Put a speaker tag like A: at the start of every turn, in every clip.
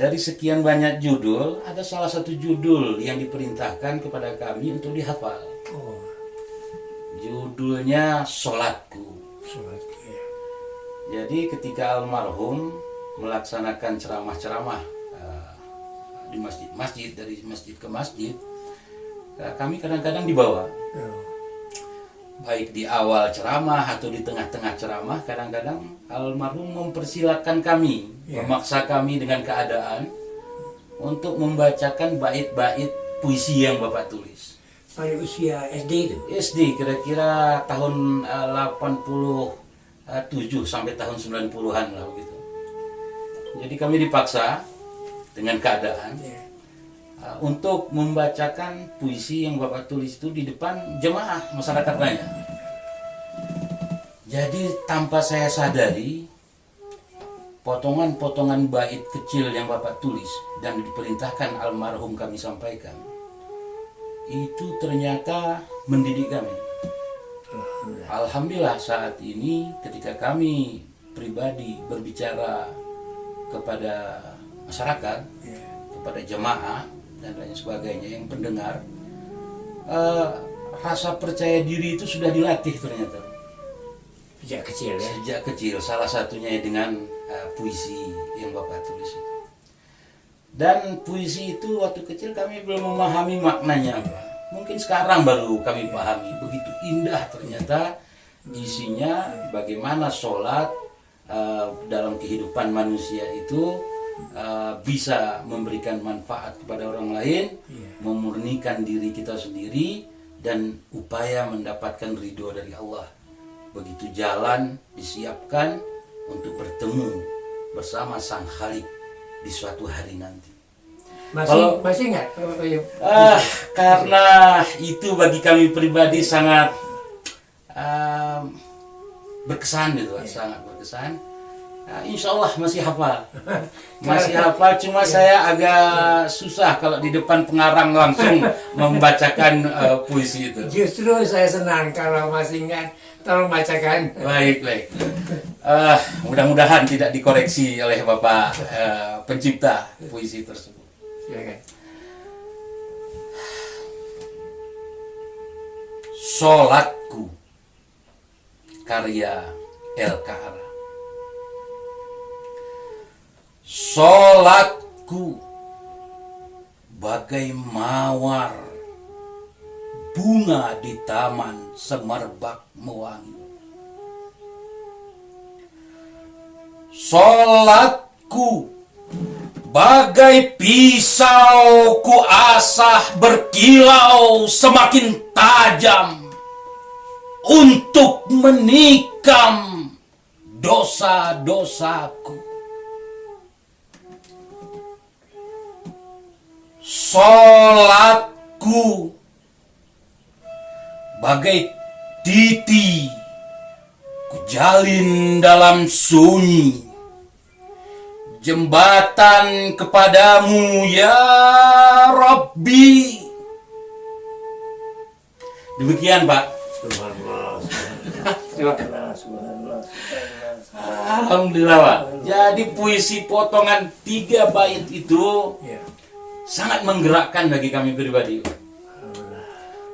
A: dari sekian banyak judul, ada salah satu judul yang diperintahkan kepada kami untuk dihafal.
B: Oh,
A: Judulnya Sholatku.
B: sholatku ya.
A: Jadi ketika almarhum melaksanakan ceramah-ceramah di masjid-masjid, dari masjid ke masjid, kami kadang-kadang dibawa.
B: Oh,
A: Baik di awal ceramah atau di tengah-tengah ceramah, kadang-kadang almarhum mempersilahkan kami, memaksa kami dengan keadaan untuk membacakan bait-bait puisi yang Bapak tulis.
B: pada usia SD itu.
A: SD kira-kira tahun 87 sampai tahun 90-an lah begitu. Jadi kami dipaksa dengan keadaan
B: Ya.
A: untuk membacakan puisi yang Bapak tulis itu di depan jemaah masyarakat banyak. Jadi tanpa saya sadari, potongan-potongan bait kecil yang Bapak tulis dan diperintahkan almarhum kami sampaikan, itu ternyata mendidik kami. Alhamdulillah saat ini ketika kami pribadi berbicara kepada masyarakat, kepada jemaah dan lain sebagainya yang pendengar, rasa percaya diri itu sudah dilatih ternyata
B: Sejak kecil ya.
A: sejak kecil. Salah satunya dengan puisi yang Bapak tulis itu. Dan puisi itu waktu kecil kami belum memahami maknanya, Pak. Mungkin sekarang baru kami pahami. Begitu indah ternyata isinya, bagaimana sholat dalam kehidupan manusia itu bisa memberikan manfaat kepada orang lain, memurnikan diri kita sendiri, dan upaya mendapatkan ridho dari Allah. Begitu jalan disiapkan untuk bertemu bersama Sang Khalik di suatu hari nanti.
B: Masih ingat?
A: Karena itu bagi kami pribadi sangat berkesan gitu, sangat berkesan. Insya Allah masih hafal, Cuma saya agak susah kalau di depan pengarang langsung membacakan puisi itu.
B: Justru saya senang kalau masih ingat. Tolong bacakan.
A: Baik. Mudah-mudahan tidak dikoreksi oleh Bapak pencipta puisi tersebut.
B: Silakan.
A: Sholatku, karya El-Ka'ara. Sholatku bagai mawar bunga di taman semerbak mewangi. Sholatku bagai pisau ku asah berkilau semakin tajam untuk menikam dosa-dosaku. Sholatku bagai titi kujalin dalam sunyi, jembatan kepadamu ya Rabbi. Demikian Pak. Alhamdulillah Pak. Jadi puisi potongan 3 bait itu sangat menggerakkan bagi kami pribadi.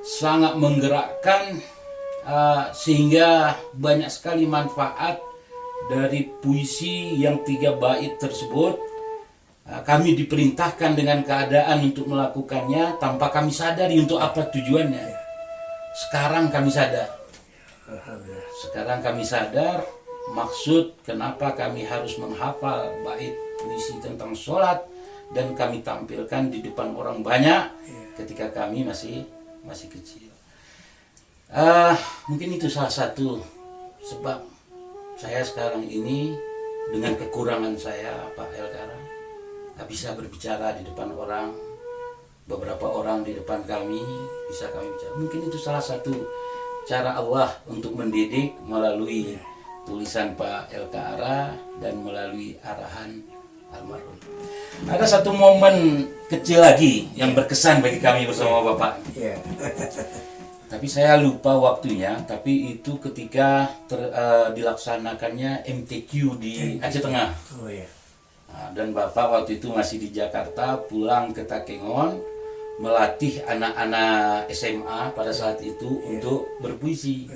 A: Sangat menggerakkan sehingga banyak sekali manfaat dari puisi yang 3 bait tersebut. Kami diperintahkan dengan keadaan untuk melakukannya tanpa kami sadari untuk apa tujuannya. Sekarang kami sadar. Sekarang kami sadar maksud kenapa kami harus menghafal bait puisi tentang sholat dan kami tampilkan di depan orang banyak ketika kami masih kecil. Mungkin itu salah satu sebab saya sekarang ini dengan kekurangan saya Pak El-Ka'ara gak bisa berbicara di depan orang. Beberapa orang di depan kami bisa kami bicara. Mungkin itu salah satu cara Allah untuk mendidik melalui tulisan Pak El-Ka'ara dan melalui arahan almarhum. Ada satu momen kecil lagi yang berkesan bagi kami bersama Bapak. Tapi saya lupa waktunya, tapi itu ketika dilaksanakannya MTQ di Aceh Tengah. Nah, dan Bapak waktu itu masih di Jakarta, pulang ke Takengon, melatih anak-anak SMA pada saat itu untuk berpuisi.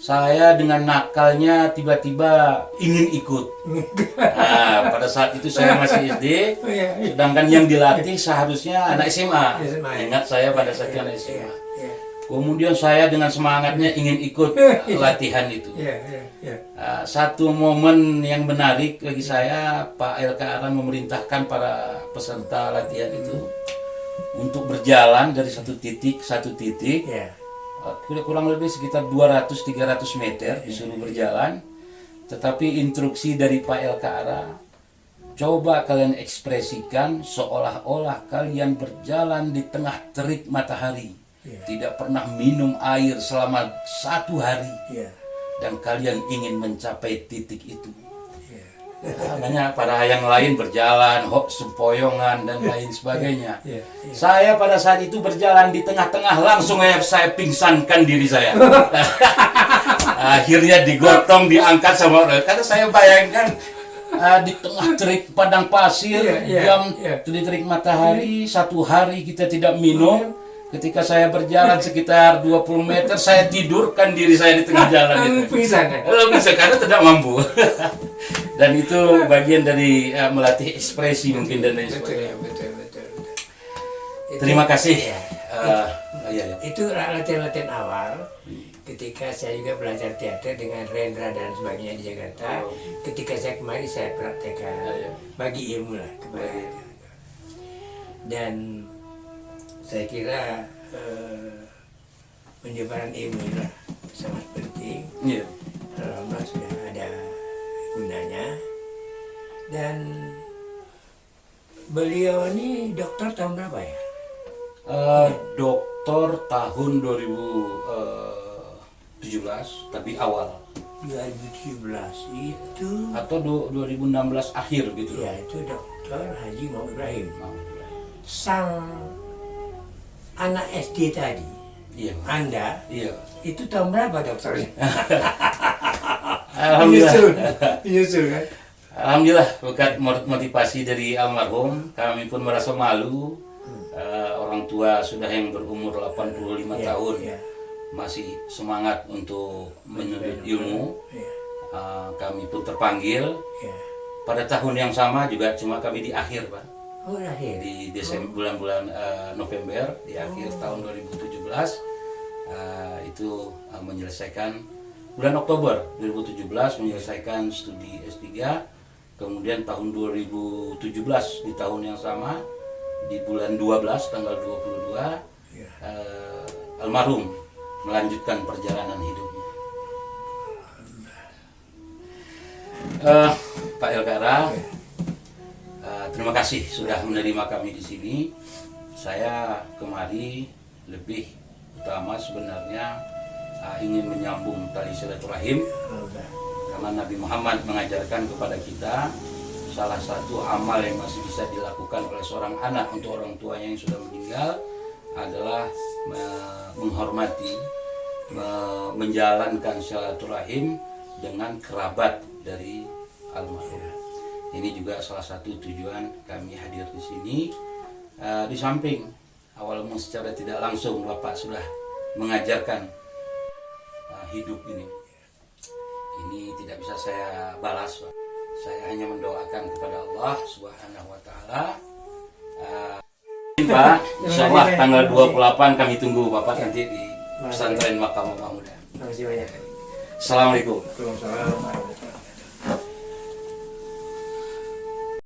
A: Saya dengan nakalnya tiba-tiba ingin ikut. Nah, pada saat itu saya masih SD, sedangkan yang dilatih seharusnya anak SMA. Ingat saya pada saat itu anak SMA. Kemudian saya dengan semangatnya ingin ikut latihan itu. Satu momen yang menarik bagi saya, Pak LK Aran memerintahkan para peserta latihan itu untuk berjalan dari satu titik kurang lebih sekitar 200-300 meter disuruh berjalan. Tetapi instruksi dari Pak LK Ara, coba kalian ekspresikan seolah-olah kalian berjalan di tengah terik matahari, tidak pernah minum air selama 1 hari, dan kalian ingin mencapai titik itu. Banyak para yang lain berjalan, hop sempoyongan dan lain sebagainya. Saya pada saat itu berjalan di tengah-tengah, langsung saya pingsankan diri saya. Akhirnya digotong, diangkat sama orang. Karena saya bayangkan di tengah terik padang pasir, jam terik matahari, 1 hari kita tidak minum. Ketika saya berjalan sekitar 20 meter, saya tidurkan diri saya di tengah jalan itu. Bisa karena tidak mampu. Dan itu bagian dari melatih ekspresi mungkin dan lain sebagainya.
B: Betul.
A: Terima kasih.
B: Itu latihan-latihan awal. Ketika saya juga belajar teater dengan Rendra dan sebagainya di Jakarta. Ketika saya kemari saya praktekkan, bagi ilmu lah kembali. Dan saya kira penyebaran ilmu lah sangat penting. Alhamdulillah sudah ada gunanya. Dan beliau ini dokter tahun berapa ya?
A: Dokter tahun 2017, tapi awal.
B: 2017 itu
A: atau 2016 akhir gitu.
B: Ya, itu Dokter Haji Muhammad Ibrahim. Sang anak SD tadi.
A: Iya.
B: Anda?
A: Iya.
B: Itu tahun berapa dokternya?
A: Alhamdulillah.
B: Menyusul kan?
A: Alhamdulillah, berkat motivasi dari almarhum, kami pun merasa malu. Orang tua sudah yang berumur 85 tahun masih semangat untuk menuntut ilmu. Kami pun terpanggil. Pada tahun yang sama juga, cuma kami di akhir, Pak. Di Desember, bulan-bulan November, di akhir tahun 2017 itu menyelesaikan. Bulan Oktober 2017 menyelesaikan studi S3. Kemudian tahun 2017 di tahun yang sama, di bulan 12 tanggal 22 almarhum melanjutkan perjalanan hidupnya. Pak Elkara, terima kasih sudah menerima kami di sini. Saya kemari lebih utama sebenarnya ingin menyambung tali silaturahim, karena Nabi Muhammad mengajarkan kepada kita salah satu amal yang masih bisa dilakukan oleh seorang anak untuk orang tuanya yang sudah meninggal adalah menghormati, menjalankan silaturahim dengan kerabat dari almarhum. Ini juga salah satu tujuan kami hadir di sini. Di samping awal secara tidak langsung Bapak sudah mengajarkan hidup ini tidak bisa saya balas, Pak. Saya hanya mendoakan kepada Allah Subhanahu wa taala. Pak, insyaallah tanggal 28 kami tunggu Bapak nanti di pesantren Makamah Muda.
B: Terima kasih banyak.
A: Assalamualaikum.
B: Waalaikumsalam.